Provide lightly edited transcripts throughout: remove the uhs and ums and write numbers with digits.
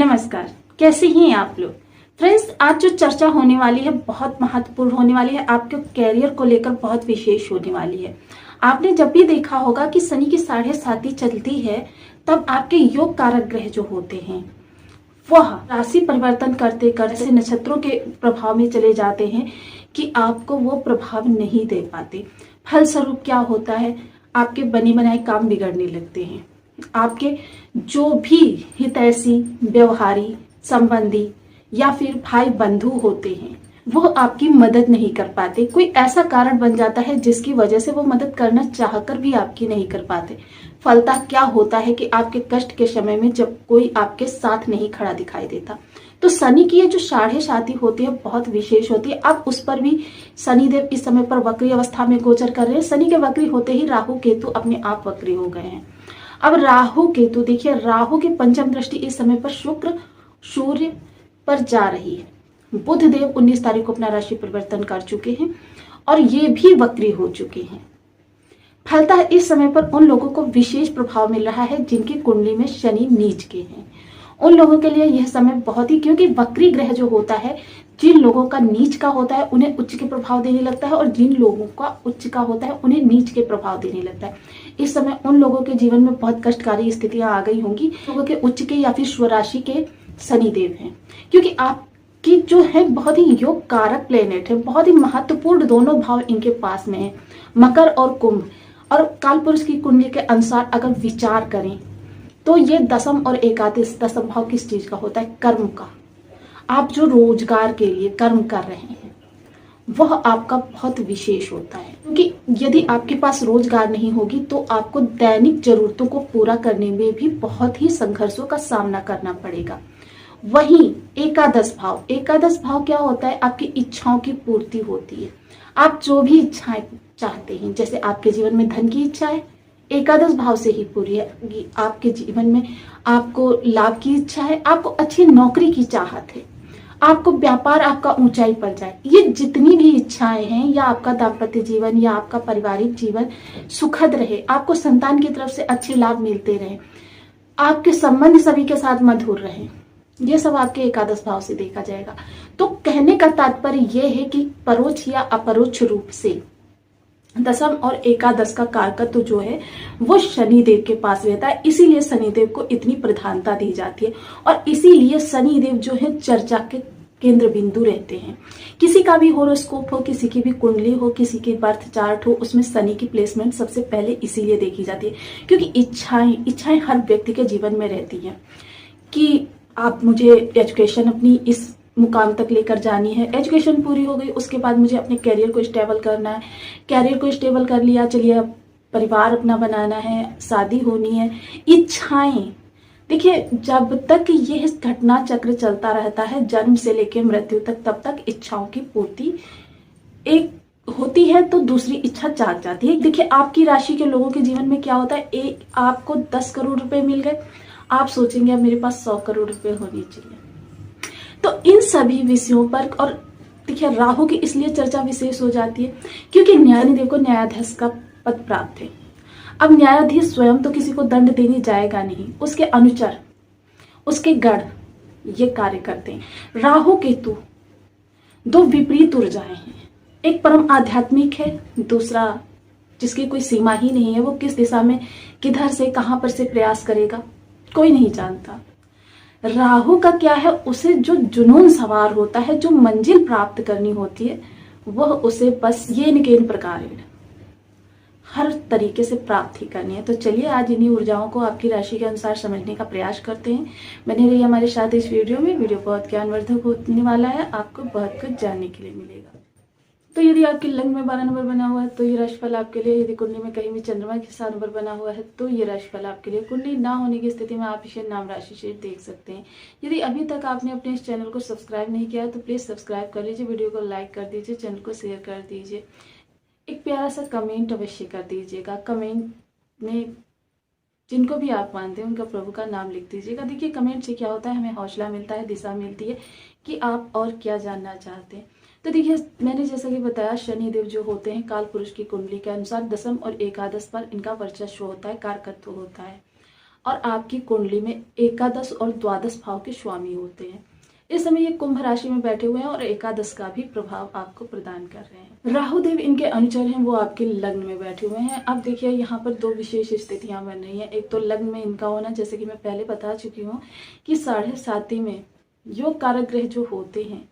नमस्कार, कैसे हैं आप लोग। फ्रेंड्स, आज जो चर्चा होने वाली है बहुत महत्वपूर्ण होने वाली है, आपके करियर को लेकर बहुत विशेष होने वाली है। आपने जब भी देखा होगा कि शनि की 7.5 चलती है, तब आपके योग कारक ग्रह जो होते हैं वह राशि परिवर्तन करते करते नक्षत्रों के प्रभाव में चले जाते हैं कि आपको वो प्रभाव नहीं दे पाते। फलस्वरूप क्या होता है, आपके बने बनाए काम बिगड़ने लगते हैं। आपके जो भी हितैषी, व्यवहारी, संबंधी या फिर भाई बंधु होते हैं वो आपकी मदद नहीं कर पाते। कोई ऐसा कारण बन जाता है जिसकी वजह से वो मदद करना चाहकर भी आपकी नहीं कर पाते। फलता क्या होता है कि आपके कष्ट के समय में जब कोई आपके साथ नहीं खड़ा दिखाई देता, तो शनि की ये जो 7.5 होती है बहुत विशेष होती है। अब उस पर भी शनिदेव इस समय पर वक्री अवस्था में गोचर कर रहे हैं। शनि के वक्री होते ही राहु केतु अपने आप वक्री हो गए हैं। अब राहु केतु देखिए, राहु की पंचम दृष्टि इस समय पर शुक्र सूर्य पर जा रही है। बुध देव 19 तारीख को अपना राशि परिवर्तन कर चुके हैं और ये भी वक्री हो चुके हैं। फलतः इस समय पर उन लोगों को विशेष प्रभाव मिल रहा है जिनकी कुंडली में शनि नीच के हैं। उन लोगों के लिए यह समय बहुत ही, क्योंकि वक्री ग्रह जो होता है, जिन लोगों का नीच का होता है उन्हें उच्च के प्रभाव देने लगता है और जिन लोगों का उच्च का होता है उन्हें नीच के प्रभाव देने लगता है। इस समय उन लोगों के जीवन में बहुत कष्टकारी स्थितियां आ गई होंगी। लोगों के उच्च के या फिर स्वराशि के शनिदेव हैं, क्योंकि आपकी जो है बहुत ही योग कारक प्लेनेट है, बहुत ही महत्वपूर्ण दोनों भाव इनके पास में है, मकर और कुंभ। और कालपुरुष की कुंडली के अनुसार अगर विचार करें तो ये दसम और एकादश, दसम भाव किस चीज का होता है, कर्म का। आप जो रोजगार के लिए कर्म कर रहे हैं वह आपका बहुत विशेष होता है, क्योंकि यदि आपके पास रोजगार नहीं होगी तो आपको दैनिक जरूरतों को पूरा करने में भी बहुत ही संघर्षों का सामना करना पड़ेगा। वहीं एकादश भाव क्या होता है, आपकी इच्छाओं की पूर्ति होती है। आप जो भी इच्छाएं चाहते हैं, जैसे आपके जीवन में धन की इच्छा है, एकादश भाव से ही पूरी है। आपके जीवन में आपको लाभ की इच्छा है, आपको अच्छी नौकरी की चाहत है, आपको व्यापार आपका ऊंचाई पर जाए, ये जितनी भी इच्छाएं हैं, या आपका दाम्पत्य जीवन या आपका पारिवारिक जीवन सुखद रहे, आपको संतान की तरफ से अच्छे लाभ मिलते रहे, आपके संबंध सभी के साथ मधुर रहे, ये सब आपके एकादश भाव से देखा जाएगा। तो कहने का तात्पर्य यह है कि परोक्ष या अपरोक्ष रूप से दसम और एकादश का कारकत्व जो है वो शनिदेव के पास रहता है। इसीलिए शनिदेव को इतनी प्रधानता दी जाती है और इसीलिए शनिदेव जो है चर्चा के केंद्र बिंदु रहते हैं। किसी का भी होरोस्कोप हो, किसी की भी कुंडली हो, किसी की बर्थ चार्ट हो, उसमें शनि की प्लेसमेंट सबसे पहले इसीलिए देखी जाती है, क्योंकि इच्छाएं हर व्यक्ति के जीवन में रहती हैं कि आप, मुझे एजुकेशन अपनी इस मुकाम तक लेकर जानी है, एजुकेशन पूरी हो गई, उसके बाद मुझे अपने करियर को स्टेबल करना है, करियर को स्टेबल कर लिया, चलिए अब परिवार अपना बनाना है, शादी होनी है। इच्छाएं देखिए, जब तक यह घटना चक्र चलता रहता है जन्म से लेकर मृत्यु तक, तब तक इच्छाओं की पूर्ति एक होती है तो दूसरी इच्छा जाग जाती है। देखिए, आपकी राशि के लोगों के जीवन में क्या होता है, आपको 10 करोड़ रुपए मिल गए, आप सोचेंगे अब मेरे पास 100 करोड़ रुपए होने चाहिए। तो इन सभी विषयों पर, और देखिए राहु की इसलिए चर्चा विशेष हो जाती है क्योंकि न्यायाधीश को न्यायाधीश का पद प्राप्त है। अब न्यायाधीश स्वयं तो किसी को दंड देने जाएगा नहीं, उसके अनुचर, उसके गण ये कार्य करते हैं। राहु केतु दो विपरीत ऊर्जाएं हैं, एक परम आध्यात्मिक है, दूसरा जिसकी कोई सीमा ही नहीं है, वो किस दिशा में किधर से कहां पर से प्रयास करेगा कोई नहीं जानता। राहु का क्या है, उसे जो जुनून सवार होता है, जो मंजिल प्राप्त करनी होती है, वह उसे बस ये निकेन प्रकार हर तरीके से प्राप्त ही करनी है। तो चलिए आज इन्हीं ऊर्जाओं को आपकी राशि के अनुसार समझने का प्रयास करते हैं। बने रहिए हमारे साथ इस वीडियो में। वीडियो बहुत ज्ञानवर्धक होने वाला है, आपको बहुत कुछ जानने के लिए मिलेगा। तो यदि आपके लग्न में 12 नंबर बना हुआ है तो ये राशिफल आपके लिए, यदि कुंडली में कहीं भी चंद्रमा के साथ नंबर बना हुआ है तो ये राशिफल आपके लिए। कुंडली ना होने की स्थिति में आप इसे नाम राशि से देख सकते हैं। यदि अभी तक आपने अपने इस चैनल को सब्सक्राइब नहीं किया है तो प्लीज सब्सक्राइब कर लीजिए, वीडियो को लाइक कर दीजिए, चैनल को शेयर कर दीजिए, एक प्यारा सा कमेंट अवश्य कर दीजिएगा। कमेंट में जिनको भी आप मानते हैं उनका प्रभु का नाम लिख दीजिएगा। देखिए कमेंट से क्या होता है, हमें हौसला मिलता है, दिशा मिलती है कि आप और क्या जानना चाहते हैं। तो देखिए, मैंने जैसा कि बताया, शनिदेव जो होते हैं काल पुरुष की कुंडली के अनुसार दसम और एकादश पर इनका वर्चस्व होता है, कारकत्व होता है। और आपकी कुंडली में एकादश और द्वादश भाव के स्वामी होते हैं। इस समय ये कुंभ राशि में बैठे हुए हैं और एकादश का भी प्रभाव आपको प्रदान कर रहे हैं। राहु देव इनके अनुचर हैं, वो आपके लग्न में बैठे हुए हैं। अब देखिए यहाँ पर दो विशेष स्थितियां बन रही हैं। एक तो लग्न में इनका होना, जैसे कि मैं पहले बता चुकी हूँ कि 7.5 में योग कारक ग्रह जो होते हैं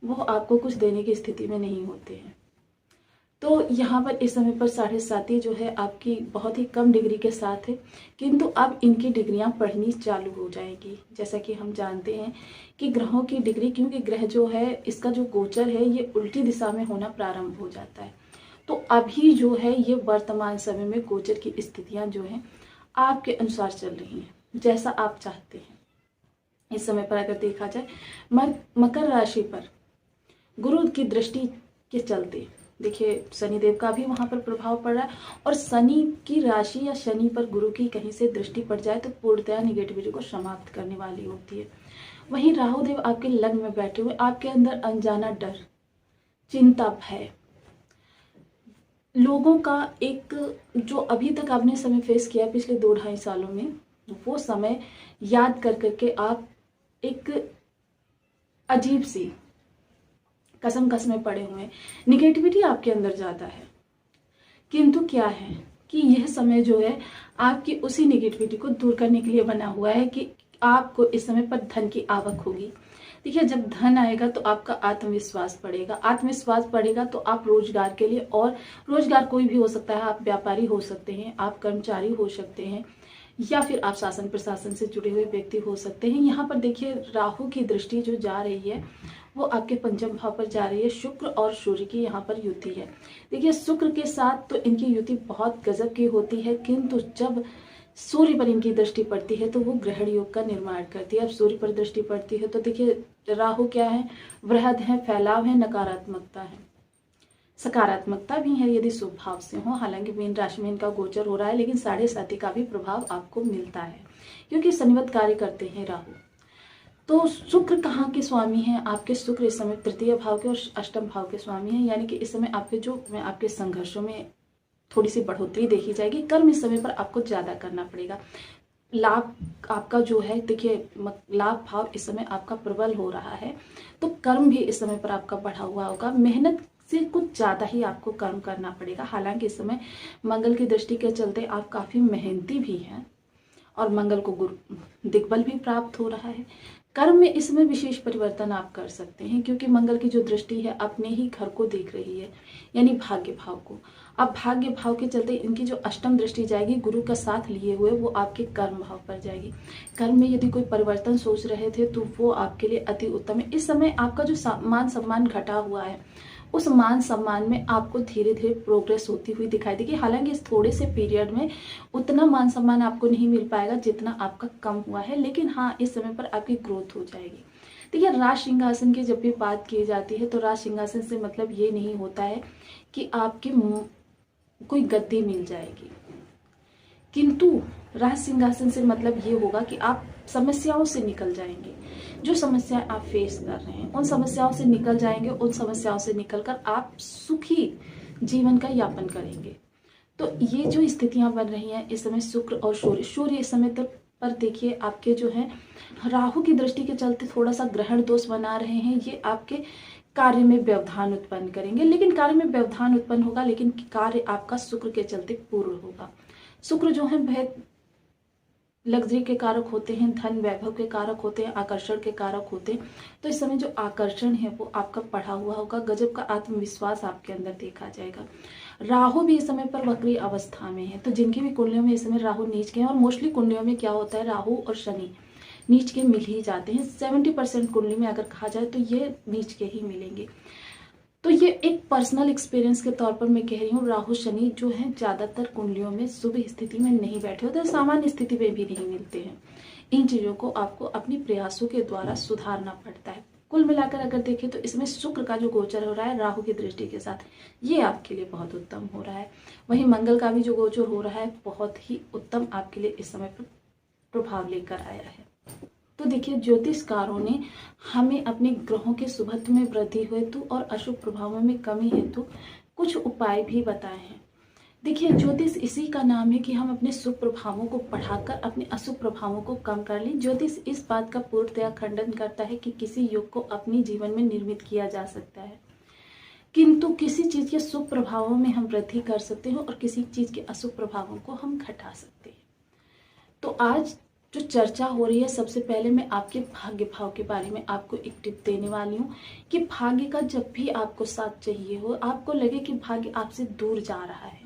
वो आपको कुछ देने की स्थिति में नहीं होते हैं। तो यहाँ पर इस समय पर 7.5 जो है आपकी बहुत ही कम डिग्री के साथ है, किंतु अब इनकी डिग्रियां पढ़नी चालू हो जाएगी। जैसा कि हम जानते हैं कि ग्रहों की डिग्री, क्योंकि ग्रह जो है इसका जो गोचर है ये उल्टी दिशा में होना प्रारंभ हो जाता है। तो अभी जो है ये वर्तमान समय में गोचर की स्थितियां जो हैं आपके अनुसार चल रही हैं, जैसा आप चाहते हैं। इस समय पर अगर देखा जाए मकर राशि पर गुरु की दृष्टि के चलते देखिए शनिदेव का भी वहां पर प्रभाव पड़ रहा है, और शनि की राशि या शनि पर गुरु की कहीं से दृष्टि पड़ जाए तो पूर्णतया निगेटिविटी को समाप्त करने वाली होती है। वहीं राहु देव आपके लग्न में बैठे हुए आपके अंदर अनजाना डर, चिंता, भय, लोगों का एक जो अभी तक आपने समय फेस किया पिछले 2-2.5 सालों में, वो समय याद कर करके आप एक अजीब सी कसम में पड़े हुए हैं। निगेटिविटी आपके अंदर ज़्यादा है, किंतु क्या है कि यह समय जो है आपकी उसी निगेटिविटी को दूर करने के लिए बना हुआ है कि आपको इस समय पर धन की आवक होगी। देखिए जब धन आएगा तो आपका आत्मविश्वास बढ़ेगा, आत्मविश्वास बढ़ेगा तो आप रोजगार के लिए, और रोजगार कोई भी हो सकता है, आप व्यापारी हो सकते हैं, आप कर्मचारी हो सकते हैं, या फिर आप शासन प्रशासन से जुड़े हुए व्यक्ति हो सकते हैं। यहाँ पर देखिए राहु की दृष्टि जो जा रही है वो आपके पंचम भाव पर जा रही है। शुक्र और सूर्य की यहाँ पर युति है। देखिए शुक्र के साथ तो इनकी युति बहुत गजब की होती है, किंतु जब सूर्य पर इनकी दृष्टि पड़ती है तो वो ग्रहण योग का निर्माण करती है। अब सूर्य पर दृष्टि पड़ती है तो देखिए राहु क्या है, वृहद है, फैलाव है, नकारात्मकता है, सकारात्मकता भी है यदि शुभ भाव से हो। हालांकि मीन राशि में इनका गोचर हो रहा है, लेकिन 7.5 का भी प्रभाव आपको मिलता है क्योंकि शनिवत कार्य करते हैं राहु। तो शुक्र कहाँ के स्वामी हैं? आपके शुक्र इस समय तृतीय भाव के और अष्टम भाव के स्वामी हैं, यानी कि इस समय आपके संघर्षों में थोड़ी सी बढ़ोतरी देखी जाएगी। कर्म इस समय पर आपको ज्यादा करना पड़ेगा। लाभ आपका जो है, देखिए लाभ भाव इस समय आपका प्रबल हो रहा है, तो कर्म भी इस समय पर आपका बढ़ा हुआ होगा। मेहनत से कुछ ज्यादा ही आपको कर्म करना पड़ेगा। हालांकि इस समय मंगल की दृष्टि के चलते आप काफी मेहनती भी हैं और मंगल को गुरु दिग्बल भी प्राप्त हो रहा है। कर्म में इसमें विशेष परिवर्तन आप कर सकते हैं क्योंकि मंगल की जो दृष्टि है अपने ही घर को देख रही है, यानी भाग्य भाव को। अब भाग्य भाव के चलते इनकी जो अष्टम दृष्टि जाएगी गुरु का साथ लिए हुए, वो आपके कर्म भाव पर जाएगी। कर्म में यदि कोई परिवर्तन सोच रहे थे तो वो आपके लिए अति उत्तम है। इस समय आपका जो मान सम्मान घटा हुआ है, उस मान सम्मान में आपको धीरे धीरे प्रोग्रेस होती हुई दिखाई देगी। हालांकि इस थोड़े से पीरियड में उतना मान सम्मान आपको नहीं मिल पाएगा जितना आपका कम हुआ है, लेकिन हाँ इस समय पर आपकी ग्रोथ हो जाएगी। देखिए राज सिंहासन की जब भी बात की जाती है तो राज सिंहासन से मतलब ये नहीं होता है कि आपकी कोई गद्दी मिल जाएगी, किंतु राज सिंहासन से मतलब ये होगा कि आप समस्याओं से निकल जाएंगे। जो समस्याएं आप फेस कर रहे हैं उन समस्याओं से निकल जाएंगे, उन समस्याओं से निकलकर आप सुखी जीवन का यापन करेंगे। तो ये जो स्थितियां बन रही हैं इस समय शुक्र और सूर्य इस समय तक पर देखिए आपके जो है राहु की दृष्टि के चलते थोड़ा सा ग्रहण दोष बना रहे हैं। ये आपके कार्य में व्यवधान उत्पन्न करेंगे, लेकिन कार्य में व्यवधान उत्पन्न होगा लेकिन कार्य आपका शुक्र के चलते पूर्ण होगा। शुक्र जो है वह लग्जरी के कारक होते हैं, धन वैभव के कारक होते हैं, आकर्षण के कारक होते हैं। तो इस समय जो आकर्षण है वो आपका बढ़ा हुआ होगा, गजब का आत्मविश्वास आपके अंदर देखा जाएगा। राहु भी इस समय पर वक्री अवस्था में है, तो जिनकी भी कुंडलियों में इस समय राहु नीच के हैं, और मोस्टली कुंडलियों में क्या होता है राहु और शनि नीच के मिल ही जाते हैं। 70% कुंडली में अगर कहा जाए तो ये नीच के ही मिलेंगे। तो ये एक पर्सनल एक्सपीरियंस के तौर पर मैं कह रही हूँ, राहु शनि जो है ज्यादातर कुंडलियों में शुभ स्थिति में नहीं बैठे होते, सामान्य स्थिति में भी नहीं मिलते हैं। इन चीजों को आपको अपनी प्रयासों के द्वारा सुधारना पड़ता है। कुल मिलाकर अगर देखें तो इसमें शुक्र का जो गोचर हो रहा है राहु की दृष्टि के साथ, ये आपके लिए बहुत उत्तम हो रहा है। वहीं मंगल का भी जो गोचर हो रहा है बहुत ही उत्तम आपके लिए इस समय पर प्रभाव लेकर आया है। तो देखिए ज्योतिषकारों ने हमें अपने ग्रहों के शुभत्व में वृद्धि हेतु और अशुभ प्रभावों में कमी हेतु कुछ उपाय भी बताए हैं। देखिए, ज्योतिष इसी का नाम है कि हम अपने शुभ प्रभावों को बढ़ाकर अपने अशुभ प्रभावों को कम कर लें। ज्योतिष इस बात का पूर्णतया खंडन करता है कि किसी योग को अपने जीवन में निर्मित किया जा सकता है, किंतु किसी चीज़ के शुभ प्रभावों में हम वृद्धि कर सकते हैं और किसी चीज़ के अशुभ प्रभावों को हम घटा सकते हैं। तो आज जो चर्चा हो रही है, सबसे पहले मैं आपके भाग्य भाव के बारे में आपको एक टिप देने वाली हूँ कि भाग्य का जब भी आपको साथ चाहिए हो, आपको लगे कि भाग्य आपसे दूर जा रहा है,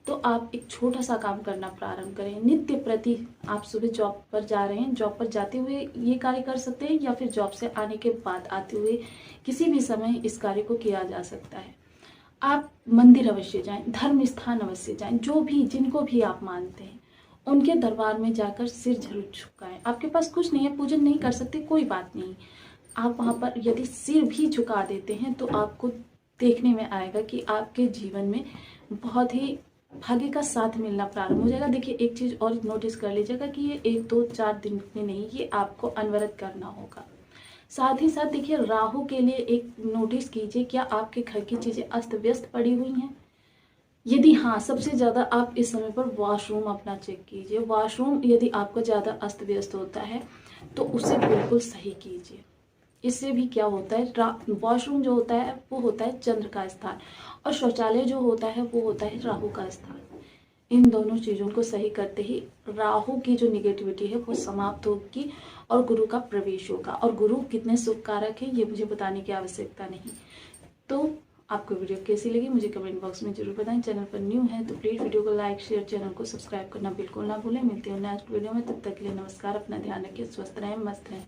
तो आप एक छोटा सा काम करना प्रारंभ करें। नित्य प्रति आप सुबह जॉब पर जा रहे हैं, जॉब पर जाते हुए ये कार्य कर सकते हैं, या फिर जॉब से आने के बाद आते हुए किसी भी समय इस कार्य को किया जा सकता है। आप मंदिर अवश्य जाएं, धर्म स्थान अवश्य जाएं, जो भी जिनको भी आप मानते हैं उनके दरबार में जाकर सिर जरूर झुकाएं। आपके पास कुछ नहीं है, पूजन नहीं कर सकते, कोई बात नहीं, आप वहाँ पर यदि सिर भी झुका देते हैं तो आपको देखने में आएगा कि आपके जीवन में बहुत ही भाग्य का साथ मिलना प्रारंभ हो जाएगा। देखिए, एक चीज़ और नोटिस कर लीजिएगा कि ये 1, 2, 4 दिन में नहीं, ये आपको अनवरत करना होगा। साथ ही साथ देखिए, राहु के लिए एक नोटिस कीजिए, क्या आपके घर की चीज़ें अस्त व्यस्त पड़ी हुई हैं? यदि हाँ, सबसे ज़्यादा आप इस समय पर वॉशरूम अपना चेक कीजिए। वॉशरूम यदि आपका ज़्यादा अस्त व्यस्त होता है तो उसे बिल्कुल सही कीजिए। इससे भी क्या होता है, वॉशरूम जो होता है वो होता है चंद्र का स्थान, और शौचालय जो होता है वो होता है राहु का स्थान। इन दोनों चीज़ों को सही करते ही राहु की जो निगेटिविटी है वो समाप्त होगी और गुरु का प्रवेश होगा। और गुरु कितने शुभ कारक है ये मुझे बताने की आवश्यकता नहीं। तो आपको वीडियो कैसी लगी मुझे कमेंट बॉक्स में जरूर बताएं। चैनल पर न्यू है तो प्लीज़ वीडियो को लाइक शेयर, चैनल को सब्सक्राइब करना बिल्कुल ना भूलें। मिलते हैं नेक्स्ट वीडियो में, तब तक के लिए नमस्कार। अपना ध्यान रखिए, स्वस्थ रहें, मस्त रहें।